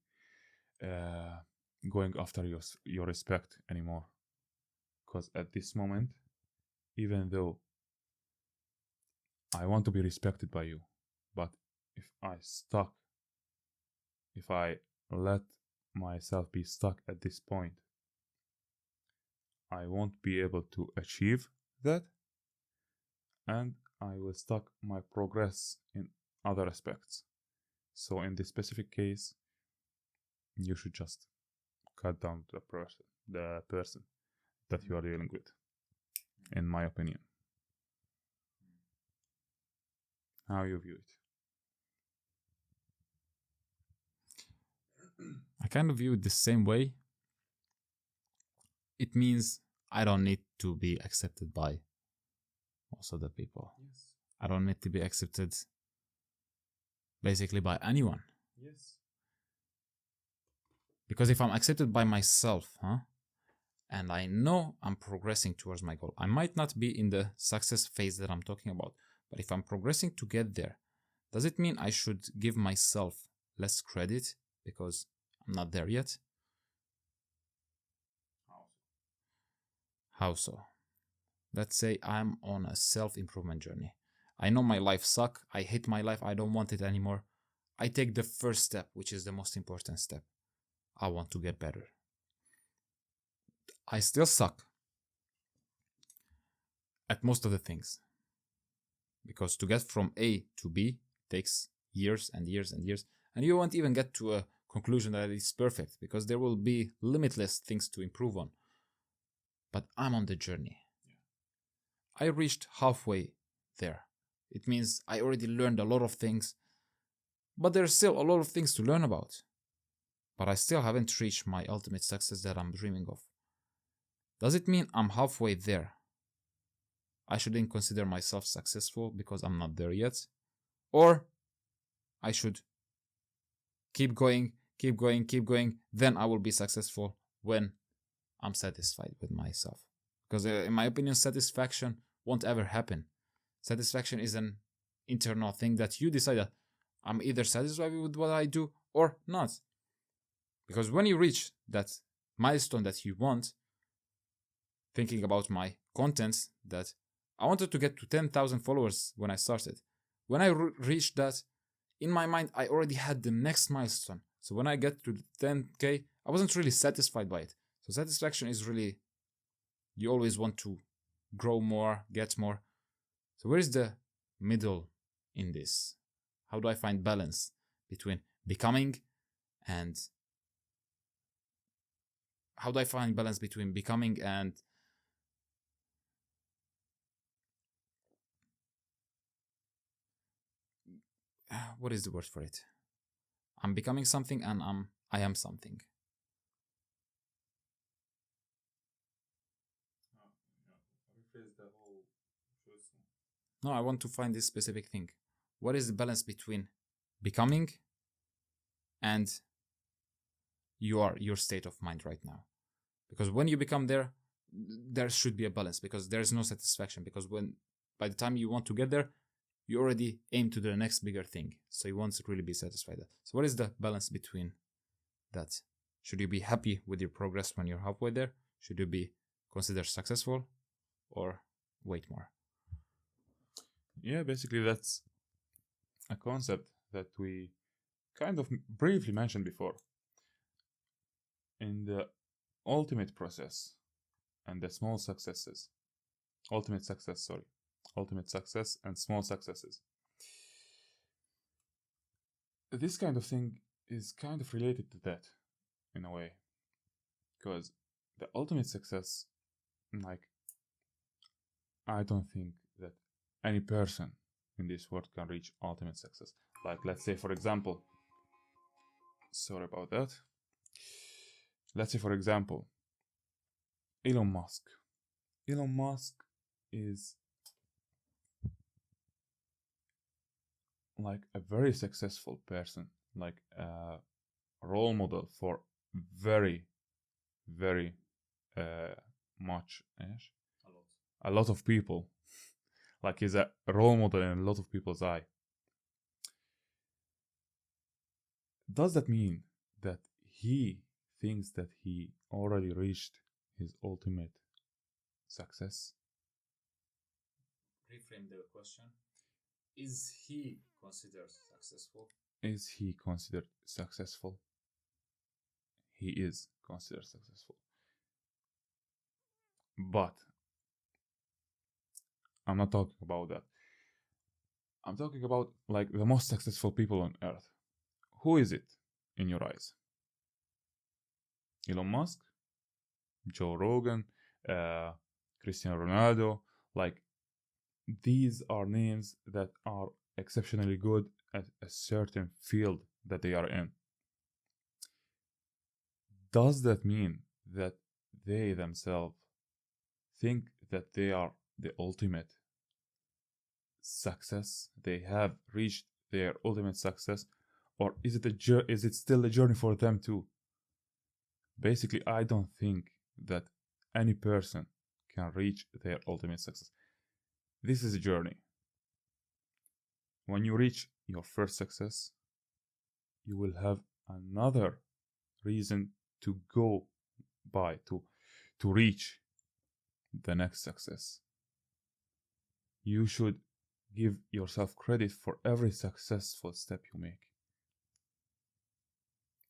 going after your respect anymore. Because at this moment, even though I want to be respected by you, but if I let myself be stuck at this point, I won't be able to achieve that, and I will stuck my progress in other aspects. So in this specific case, you should just cut down the person that you are dealing with, in my opinion. How you view it? I kind of view it the same way. It means I don't need to be accepted by most of the people. Yes. I don't need to be accepted basically by anyone. Yes. Because if I'm accepted by myself, and I know I'm progressing towards my goal, I might not be in the success phase that I'm talking about, But if I'm progressing to get there, does it mean I should give myself less credit because I'm not there yet? How so? Let's say I'm on a self-improvement journey. I know my life sucks. I hate my life. I don't want it anymore. I take the first step, which is the most important step. I want to get better. I still suck at most of the things. Because to get from A to B takes years and years and years. And you won't even get to a conclusion that it's perfect because there will be limitless things to improve on. But I'm on the journey. I reached halfway there. It means I already learned a lot of things, but there's still a lot of things to learn about. But I still haven't reached my ultimate success that I'm dreaming of. Does it mean I'm halfway there? I shouldn't consider myself successful because I'm not there yet? Or I should keep going, then I will be successful when I'm satisfied with myself. Because in my opinion, satisfaction won't ever happen. Satisfaction is an internal thing that you decide that I'm either satisfied with what I do or not. Because when you reach that milestone that you want, thinking about my content, that I wanted to get to 10,000 followers when I started. When I reached that, in my mind, I already had the next milestone. So when I get to 10K, I wasn't really satisfied by it. So satisfaction is really, you always want to grow more, get more. So where is the middle in this? How do I find balance between becoming and what is the word for it? I'm becoming something and I am something. No, I want to find this specific thing. What is the balance between becoming and your state of mind right now? Because when you become there should be a balance because there's no satisfaction. Because by the time you want to get there, you already aim to the next bigger thing. So you won't really be satisfied. So what is the balance between that? Should you be happy with your progress when you're halfway there? Should you be considered successful or wait more? Yeah, basically that's a concept that we kind of briefly mentioned before. In the ultimate process and the small successes. Ultimate success and small successes. This kind of thing is kind of related to that in a way. Because the ultimate success, like, I don't think that any person in this world can reach ultimate success. Like, let's say, for example, sorry about that. Let's say, for example, Elon Musk. Elon Musk is like a very successful person, like a role model for very, very much, a lot of people. Like he's a role model in a lot of people's eye. Does that mean that he thinks that he already reached his ultimate success? Reframe the question. Is he considered successful? Is he considered successful? He is considered successful. But I'm not talking about that. I'm talking about like the most successful people on earth. Who is it in your eyes? Elon Musk? Joe Rogan? Cristiano Ronaldo? Like, these are names that are exceptionally good at a certain field that they are in. Does that mean that they themselves think that they are the ultimate success? They have reached their ultimate success, or is it still a journey for them too? Basically, I don't think that any person can reach their ultimate success. This is a journey. when you reach your first success, you will have another reason to go by to reach the next success. You should give yourself credit for every successful step you make.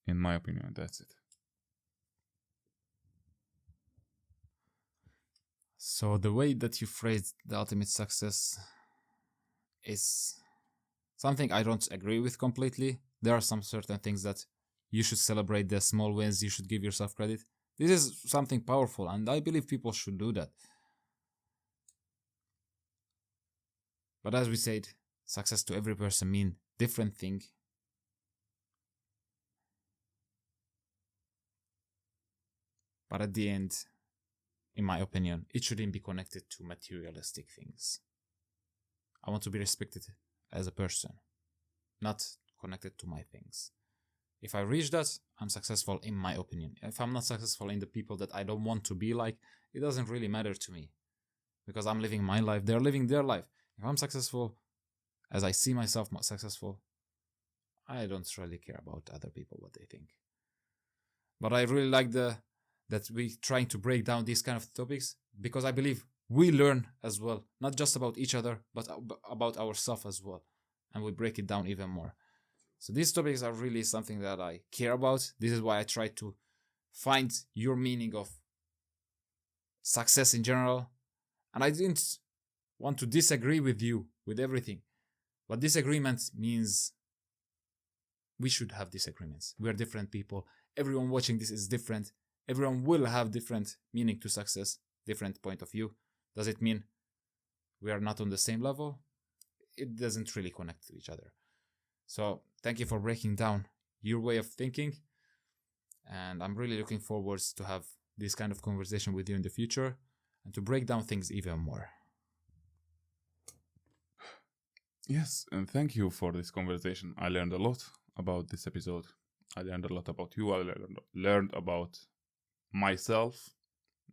In my opinion, that's it. So the way that you phrased the ultimate success is something I don't agree with completely. There are some certain things that you should celebrate the small wins, you should give yourself credit. This is something powerful, and I believe people should do that. But as we said, success to every person mean different thing. But at the end, in my opinion, it shouldn't be connected to materialistic things. I want to be respected as a person, not connected to my things. If I reach that, I'm successful in my opinion. If I'm not successful in the people that I don't want to be like, it doesn't really matter to me. Because I'm living my life, they're living their life. If I'm successful, as I see myself successful, I don't really care about other people, what they think. But I really like that we trying to break down these kind of topics, because I believe we learn as well, not just about each other, but about ourselves as well. And we break it down even more. So these topics are really something that I care about. This is why I try to find your meaning of success in general. And I didn't want to disagree with you with everything. But disagreement means we should have disagreements. We are different people. Everyone watching this is different. Everyone will have different meaning to success, different point of view. Does it mean we are not on the same level? It doesn't really connect to each other. So thank you for breaking down your way of thinking. And I'm really looking forward to have this kind of conversation with you in the future and to break down things even more. Yes, and thank you for this conversation. I learned a lot about this episode. I learned a lot about you. I learned about myself,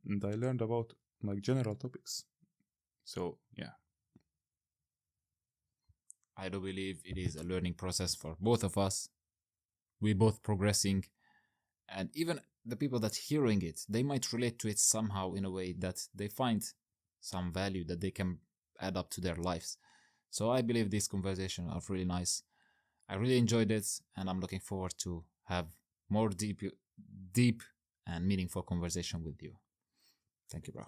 and I learned about like general topics. So yeah, I do believe it is a learning process for both of us. We both progressing, and even the people that hearing it, they might relate to it somehow in a way that they find some value that they can add up to their lives. So I believe this conversation are really nice. I really enjoyed it, and I'm looking forward to have more deep and meaningful conversation with you. Thank you, bro.